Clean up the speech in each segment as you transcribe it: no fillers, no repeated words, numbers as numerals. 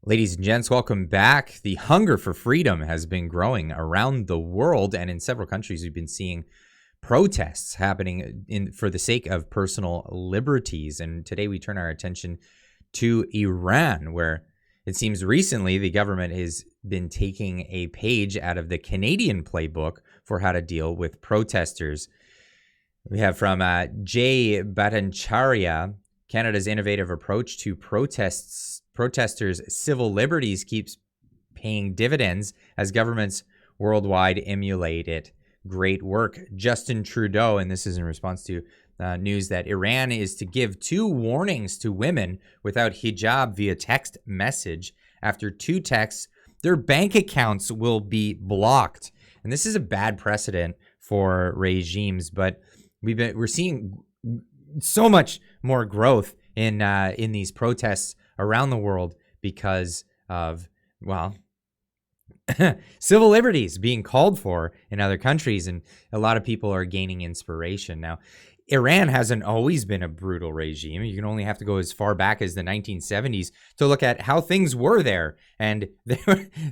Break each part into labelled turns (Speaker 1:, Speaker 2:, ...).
Speaker 1: Ladies and gents, welcome back. The hunger for freedom has been growing around the world, and in several countries we've been seeing protests happening for the sake of personal liberties. And today we turn our attention to Iran, where it seems recently the government has been taking a page out of the Canadian playbook for how to deal with protesters. We have from Jay Bhattacharya, Canada's innovative approach to protesters' civil liberties keeps paying dividends as governments worldwide emulate it. Great work. Justin Trudeau, and this is in response to news that Iran is to give 2 warnings to women without hijab via text message. After 2 texts, their bank accounts will be blocked. And this is a bad precedent for regimes, but we're seeing so much more growth in these protests around the world because of, well, civil liberties being called for in other countries, and a lot of people are gaining inspiration. Now, Iran hasn't always been a brutal regime. You can only have to go as far back as the 1970s to look at how things were there. And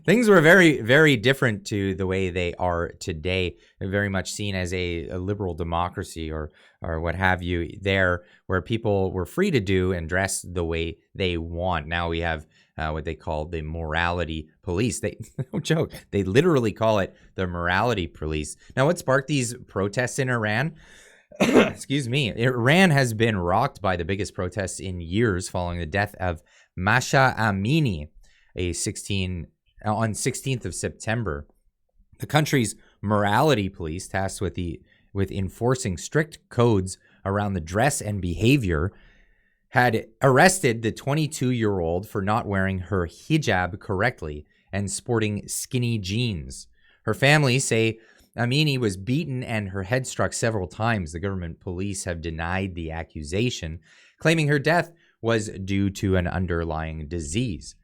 Speaker 1: things were very, very different to the way they are today. They're very much seen as a liberal democracy or what have you there, where people were free to do and dress the way they want. Now we have what they call the morality police. No joke, they literally call it the morality police. Now, what sparked these protests in Iran? Excuse me. Iran has been rocked by the biggest protests in years following the death of Mahsa Amini on 16th of September. The country's morality police, tasked with enforcing strict codes around the dress and behavior, had arrested the 22-year-old for not wearing her hijab correctly and sporting skinny jeans. Her family say Amini was beaten and her head struck several times. The government police have denied the accusation, claiming her death was due to an underlying disease.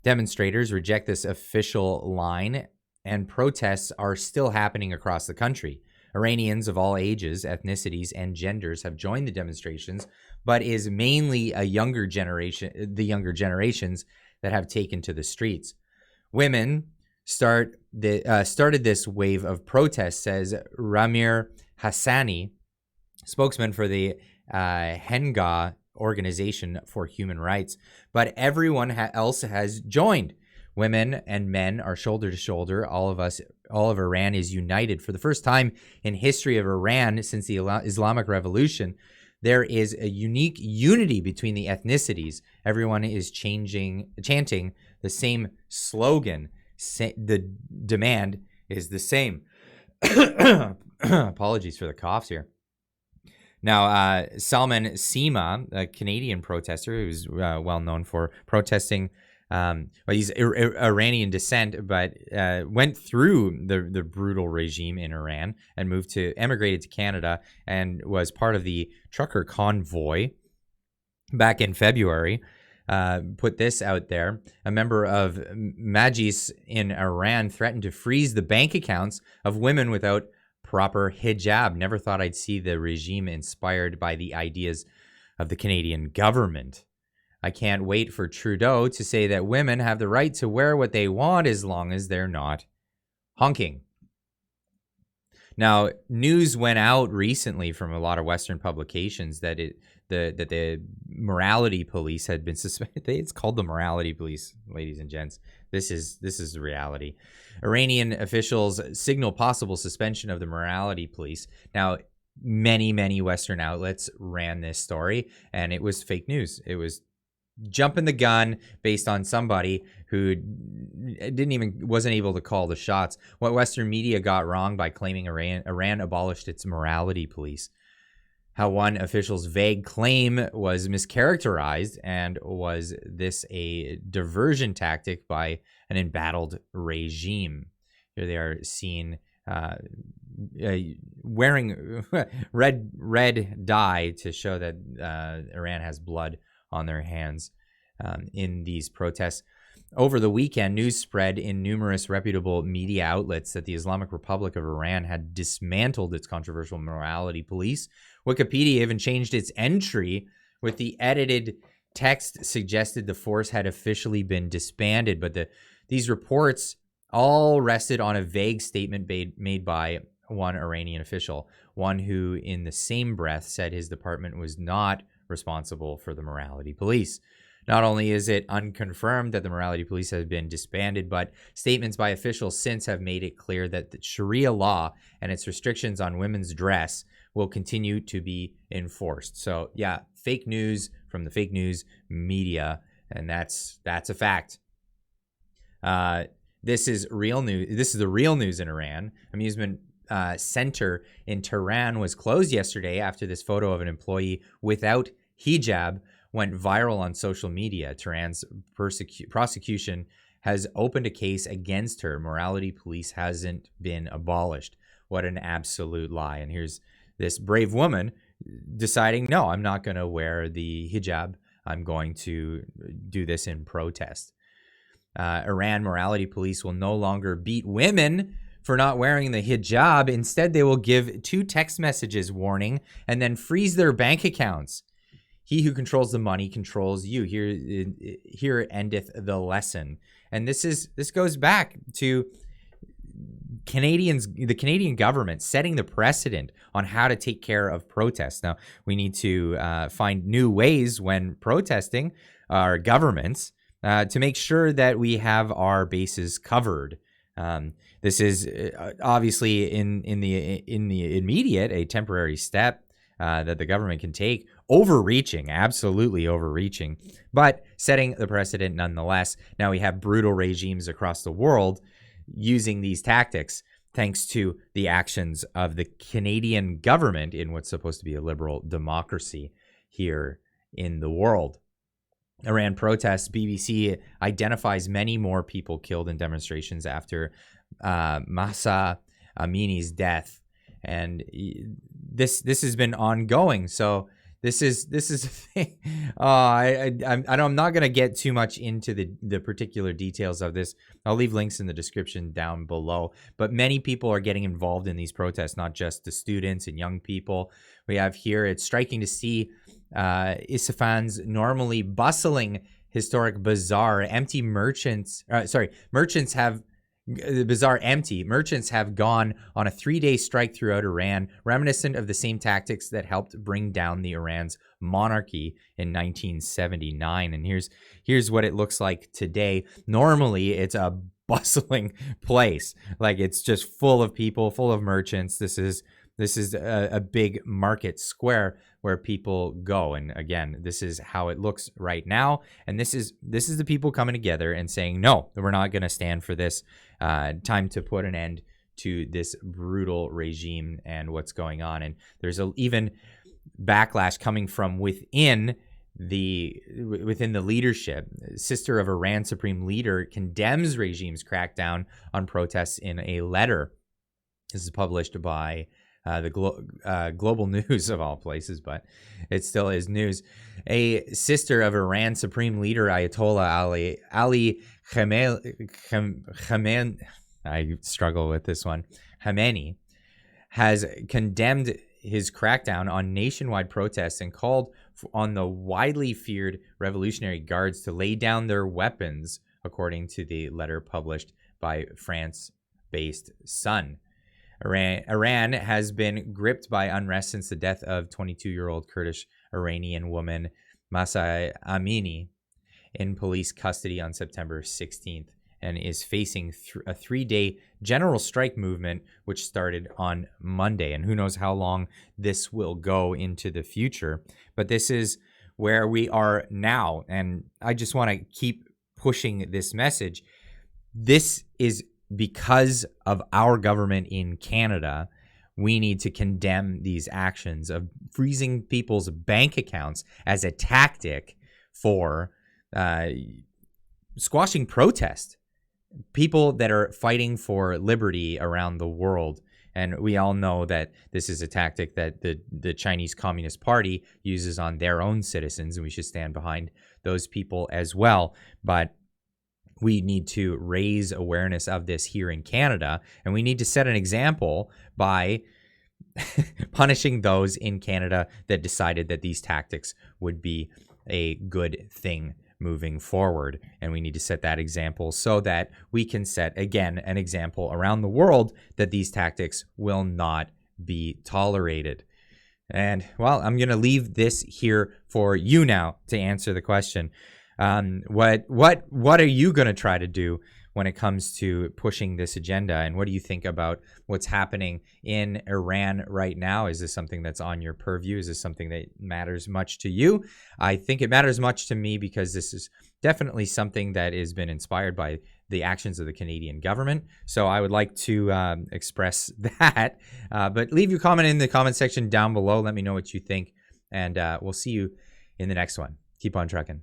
Speaker 1: Demonstrators reject this official line, and protests are still happening across the country. Iranians of all ages, ethnicities, and genders have joined the demonstrations, but is mainly the younger generations that have taken to the streets. Women started this wave of protests, says Ramir Hassani, spokesman for the Henga Organization for Human Rights. But everyone else has joined. Women and men are shoulder to shoulder. All of Iran is united. For the first time in history of Iran since the Islamic Revolution, there is a unique unity between the ethnicities. Everyone is chanting the same slogan. The demand is the same. Apologies for the coughs here. Now, Salman Sima, a Canadian protester who's well known for protesting, he's Iranian descent, but went through the brutal regime in Iran and emigrated to Canada and was part of the trucker convoy back in February. Put this out there. A member of Majlis in Iran threatened to freeze the bank accounts of women without proper hijab. Never thought I'd see the regime inspired by the ideas of the Canadian government. I can't wait for Trudeau to say that women have the right to wear what they want as long as they're not honking. Now, news went out recently from a lot of Western publications that the morality police had been suspended. It's called the morality police, ladies and gents. This is the reality. Iranian officials signal possible suspension of the morality police. Now, many Western outlets ran this story, and it was fake news. It was jumping the gun based on somebody who wasn't able to call the shots. What Western media got wrong by claiming Iran abolished its morality police. How one official's vague claim was mischaracterized, and was this a diversion tactic by an embattled regime? Here they are seen wearing red dye to show that Iran has blood on their hands in these protests. Over the weekend, news spread in numerous reputable media outlets that the Islamic Republic of Iran had dismantled its controversial morality police. Wikipedia even changed its entry with the edited text suggested the force had officially been disbanded, but these reports all rested on a vague statement made by one Iranian official, one who in the same breath said his department was not responsible for the morality police. Not only is it unconfirmed that the morality police has been disbanded, but statements by officials since have made it clear that the Sharia law and its restrictions on women's dress will continue to be enforced. So yeah, fake news from the fake news media, and that's a fact. This is real news. This is the real news in Iran. Amusement center in Tehran was closed yesterday after this photo of an employee without hijab went viral on social media. Tehran's prosecution has opened a case against her. Morality police hasn't been abolished. What an absolute lie. And here's this brave woman deciding, no, I'm not going to wear the hijab. I'm going to do this in protest. Iran morality police will no longer beat women for not wearing the hijab. Instead, they will give 2 text messages warning and then freeze their bank accounts. He who controls the money controls you. Here endeth the lesson. And this goes back to the Canadian government setting the precedent on how to take care of protests. Now, we need to find new ways when protesting our governments to make sure that we have our bases covered. This is obviously in the immediate a temporary step that the government can take, overreaching, absolutely overreaching, but setting the precedent nonetheless. Now we have brutal regimes across the world using these tactics thanks to the actions of the Canadian government in what's supposed to be a liberal democracy here in the world. Iran protests. BBC identifies many more people killed in demonstrations after Mahsa Amini's death, and this has been ongoing. So this is a thing. I'm not going to get too much into the particular details of this. I'll leave links in the description down below. But many people are getting involved in these protests, not just the students and young people. We have here. It's striking to see Isfahan's normally bustling historic bazaar empty. Merchants have the bazaar empty. Merchants have gone on a 3-day strike throughout Iran, reminiscent of the same tactics that helped bring down the Iran's monarchy in 1979. And here's what it looks like today. Normally, it's a bustling place, like it's just full of people, full of merchants. This is a big market square where people go. And again, this is how it looks right now. And this is the people coming together and saying, no, we're not going to stand for this. Time to put an end to this brutal regime and what's going on. And there's even backlash coming from within the leadership. Sister of Iran supreme leader condemns regime's crackdown on protests in a letter. This is published by the Global News of all places, but it still is news. A sister of Iran supreme leader Ayatollah Ali Khamenei, I struggle with this one, Khamenei, has condemned his crackdown on nationwide protests and called on the widely feared Revolutionary Guards to lay down their weapons, according to the letter published by France-based Sun. Iran has been gripped by unrest since the death of 22-year-old Kurdish Iranian woman Mahsa Amini in police custody on September 16th and is facing a 3-day general strike movement, which started on Monday. And who knows how long this will go into the future. But this is where we are now. And I just want to keep pushing this message. This is because of our government in Canada. We need to condemn these actions of freezing people's bank accounts as a tactic for squashing protest. People that are fighting for liberty around the world. And we all know that this is a tactic that the Chinese Communist Party uses on their own citizens, and we should stand behind those people as well. But we need to raise awareness of this here in Canada, and we need to set an example by punishing those in Canada that decided that these tactics would be a good thing moving forward. And we need to set that example so that we can set, again, an example around the world that these tactics will not be tolerated. And, well, I'm going to leave this here for you now to answer the question. What are you going to try to do when it comes to pushing this agenda? And what do you think about what's happening in Iran right now? Is this something that's on your purview? Is this something that matters much to you? I think it matters much to me because this is definitely something that has been inspired by the actions of the Canadian government. So I would like to express that. But leave your comment in the comment section down below. Let me know what you think. And we'll see you in the next one. Keep on trucking.